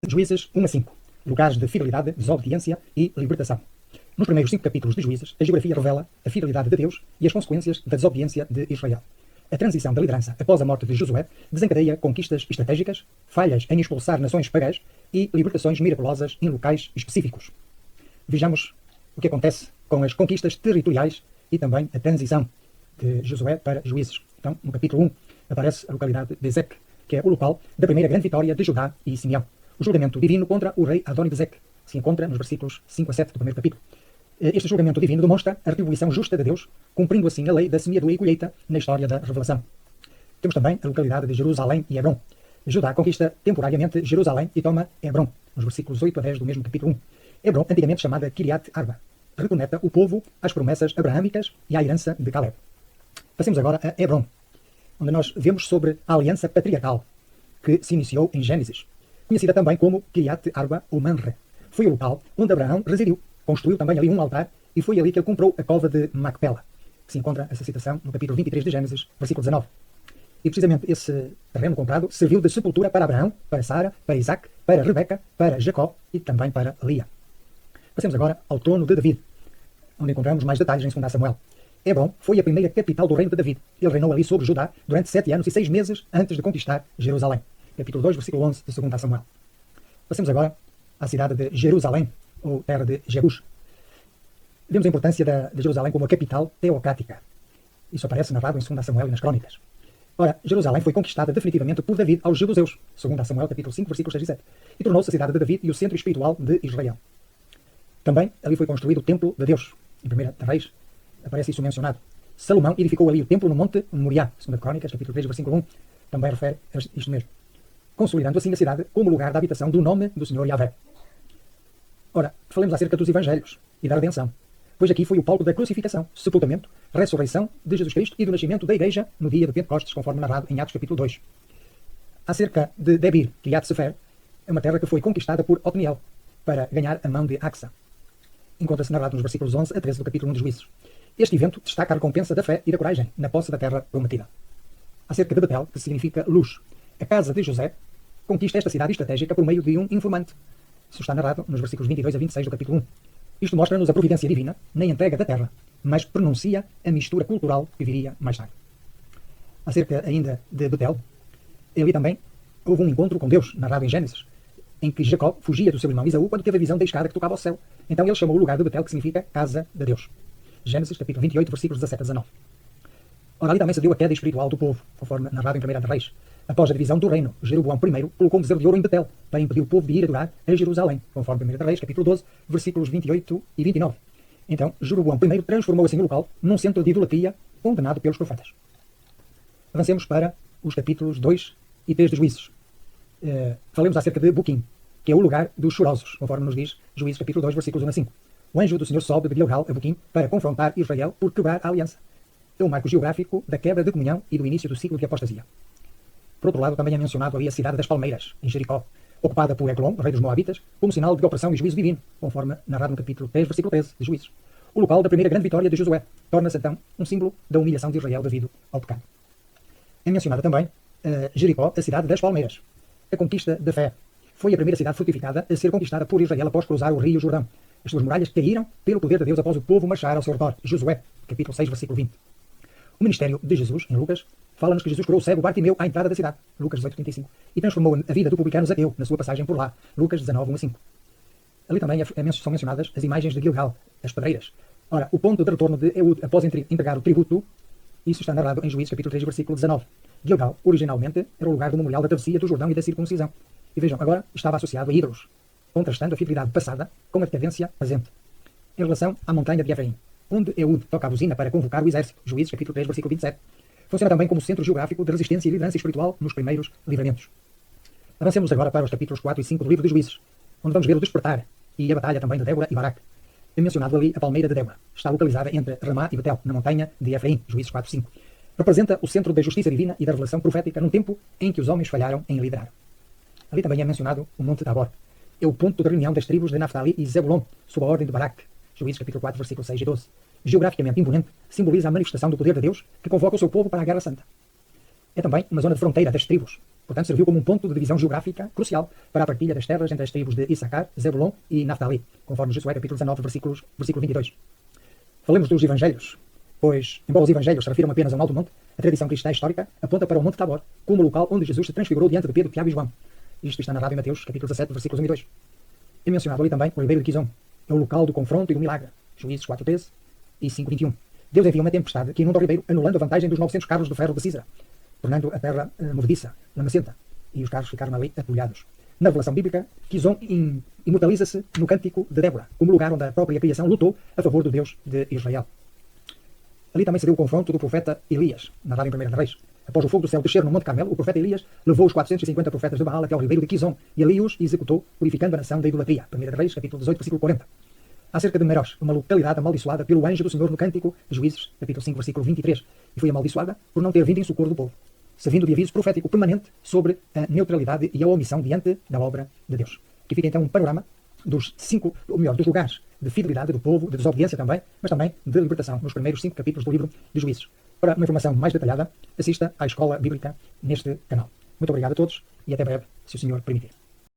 Juízes 1 a 5. Lugares de fidelidade, desobediência e libertação. Nos primeiros 5 capítulos de Juízes, a geografia revela a fidelidade de Deus e as consequências da desobediência de Israel. A transição da liderança após a morte de Josué desencadeia conquistas estratégicas, falhas em expulsar nações pagãs e libertações miraculosas em locais específicos. Vejamos o que acontece com as conquistas territoriais e também a transição de Josué para Juízes. Então, no capítulo 1, aparece a localidade de Ezec, que é o local da primeira grande vitória de Judá e Simeão. O julgamento divino contra o rei Adoni-Bezek se encontra nos versículos 5 a 7 do primeiro capítulo. Este julgamento divino demonstra a retribuição justa de Deus, cumprindo assim a lei da semeadura e colheita na história da Revelação. Temos também a localidade de Jerusalém e Hebron. Judá conquista temporariamente Jerusalém e toma Hebron, nos versículos 8 a 10 do mesmo capítulo 1. Hebron, antigamente chamada Kiriat Arba, reconecta o povo às promessas abraâmicas e à herança de Caleb. Passemos agora a Hebron, onde nós vemos sobre a aliança patriarcal que se iniciou em Gênesis, conhecida também como Kiriat Arba ou Manre. Foi o local onde Abraão residiu, construiu também ali um altar e foi ali que ele comprou a cova de Macpela, que se encontra essa citação no capítulo 23 de Gênesis, versículo 19. E precisamente esse terreno comprado serviu de sepultura para Abraão, para Sara, para Isaac, para Rebeca, para Jacó e também para Lia. Passemos agora ao trono de David, onde encontramos mais detalhes em 2 Samuel. Hebron foi a primeira capital do reino de David. Ele reinou ali sobre Judá durante 7 anos e 6 meses antes de conquistar Jerusalém. Capítulo 2, versículo 11 de 2 Samuel. Passemos agora à cidade de Jerusalém, ou terra de Jebus. Vemos a importância de Jerusalém como a capital teocrática. Isso aparece narrado em 2 Samuel e nas Crônicas. Ora, Jerusalém foi conquistada definitivamente por David aos jebuseus, 2 Samuel capítulo 5, versículos 6 e 7, e tornou-se a cidade de David e o centro espiritual de Israel. Também ali foi construído o templo de Deus. Em 1 Reis aparece isso mencionado. Salomão edificou ali o templo no Monte Moriá, 2 Crônicas capítulo 3, versículo 1, também refere a isto mesmo, consolidando assim a cidade como lugar da habitação do nome do Senhor Yahvé. Ora, falemos acerca dos Evangelhos e da redenção, pois aqui foi o palco da crucificação, sepultamento, ressurreição de Jesus Cristo e do nascimento da Igreja no dia de Pentecostes, conforme narrado em Atos capítulo 2. Acerca de Debir, Kiriat Sefer, é uma terra que foi conquistada por Otniel para ganhar a mão de Axa. Encontra-se narrado nos versículos 11 a 13 do capítulo 1 dos Juízes. Este evento destaca a recompensa da fé e da coragem na posse da terra prometida. Acerca de Betel, que significa luz, a casa de José conquista esta cidade estratégica por meio de um informante. Isso está narrado nos versículos 22 a 26 do capítulo 1. Isto mostra-nos a providência divina na entrega da terra, mas pronuncia a mistura cultural que viria mais tarde. Acerca ainda de Betel, ali também houve um encontro com Deus, narrado em Gênesis, em que Jacó fugia do seu irmão Esaú quando teve a visão da escada que tocava ao céu. Então ele chamou o lugar de Betel, que significa casa de Deus. Gênesis capítulo 28, versículos 17 a 19. Ora, ali também se deu a queda espiritual do povo, conforme narrado em 1 Reis. Após a divisão do reino, Jeroboão I colocou um bezerro de ouro em Betel, para impedir o povo de ir adorar a Jerusalém, conforme 1 Reis, capítulo 12, versículos 28 e 29. Então, Jeroboão I transformou assim o local num centro de idolatria condenado pelos profetas. Avancemos para os capítulos 2 e 3 de Juízes. Falemos acerca de Buquim, que é o lugar dos chorosos, conforme nos diz Juízes capítulo 2, versículos 1 a 5. O anjo do Senhor sobe de Gilgal a Buquim para confrontar Israel por quebrar a aliança. É um marco geográfico da quebra de comunhão e do início do ciclo de apostasia. Por outro lado, também é mencionado ali a cidade das Palmeiras, em Jericó, ocupada por Eglon, rei dos Moabitas, como sinal de opressão e juízo divino, conforme narrado no capítulo 3, versículo 13 de Juízes. O local da primeira grande vitória de Josué torna-se então um símbolo da humilhação de Israel devido ao pecado. É mencionada também Jericó, a cidade das Palmeiras. A conquista da fé. Foi a primeira cidade fortificada a ser conquistada por Israel após cruzar o rio Jordão. As suas muralhas caíram pelo poder de Deus após o povo marchar ao seu redor. Josué, capítulo 6, versículo 20. O ministério de Jesus, em Lucas, fala-nos que Jesus curou o cego Bartimeu à entrada da cidade, Lucas 18:35, e transformou a vida do publicano Zaqueu na sua passagem por lá, Lucas 19:1 a 5. Ali também são mencionadas as imagens de Gilgal, as pedreiras. Ora, o ponto de retorno de Eud após entregar o tributo, isso está narrado em Juízes capítulo 3, versículo 19. Gilgal, originalmente, era o lugar do memorial da travessia do Jordão e da circuncisão. E vejam, agora estava associado a ídolos, contrastando a fidelidade passada com a decadência presente. Em relação à montanha de Efraim, onde Eud toca a buzina para convocar o exército, Juízes capítulo 3, versículo 27, funciona também como centro geográfico de resistência e liderança espiritual nos primeiros livramentos. Avancemos agora para os capítulos 4 e 5 do livro dos Juízes, onde vamos ver o despertar e a batalha também de Débora e Baraque. É mencionado ali a palmeira de Débora. Está localizada entre Ramá e Betel, na montanha de Efraim, Juízes 4 e 5. Representa o centro da justiça divina e da revelação profética num tempo em que os homens falharam em liderar. Ali também é mencionado o Monte Tabor. É o ponto de reunião das tribos de Naftali e Zebulon, sob a ordem de Baraque, Juízes capítulo 4, versículos 6 e 12. Geograficamente imponente, simboliza a manifestação do poder de Deus que convoca o seu povo para a Guerra Santa. É também uma zona de fronteira das tribos, Portanto, serviu como um ponto de divisão geográfica crucial para a partilha das terras entre as tribos de Issacar, Zebulon e Naftali, conforme Josué capítulo 19, versículo 22. Falemos dos Evangelhos, pois, embora os Evangelhos se refiram apenas a um alto monte, a tradição cristã histórica aponta para o Monte Tabor, como o local onde Jesus se transfigurou diante de Pedro, Tiago e João. Isto está narrado em Mateus capítulo 17, versículos 1 e 2. É mencionado ali também o ribeiro de Quizon. É o local do confronto e do milagre. Juízes 4:13 e 5:21. Deus envia uma tempestade que inunda o ribeiro, anulando a vantagem dos 900 carros de ferro de Císara, tornando a terra movediça, lamacenta, e os carros ficaram ali atulhados. Na revelação bíblica, Quizon imortaliza-se no cântico de Débora, como lugar onde a própria criação lutou a favor do Deus de Israel. Ali também se deu o confronto do profeta Elias, narrado em 1 Reis. Após o fogo do céu descer no Monte Carmelo, o profeta Elias levou os 450 profetas de Baal até ao ribeiro de Quizon, e ali os executou, purificando a nação da idolatria. 1 Reis, capítulo 18, versículo 40. Acerca de Meroz, uma localidade amaldiçoada pelo anjo do Senhor no cântico de Juízes, capítulo 5, versículo 23, e foi amaldiçoada por não ter vindo em socorro do povo, servindo de aviso profético permanente sobre a neutralidade e a omissão diante da obra de Deus. Aqui fica então um panorama dos dos lugares de fidelidade do povo, de desobediência também, mas também de libertação, nos primeiros 5 capítulos do livro de Juízes. Para uma informação mais detalhada, assista à Escola Bíblica neste canal. Muito obrigado a todos e até breve, se o Senhor permitir.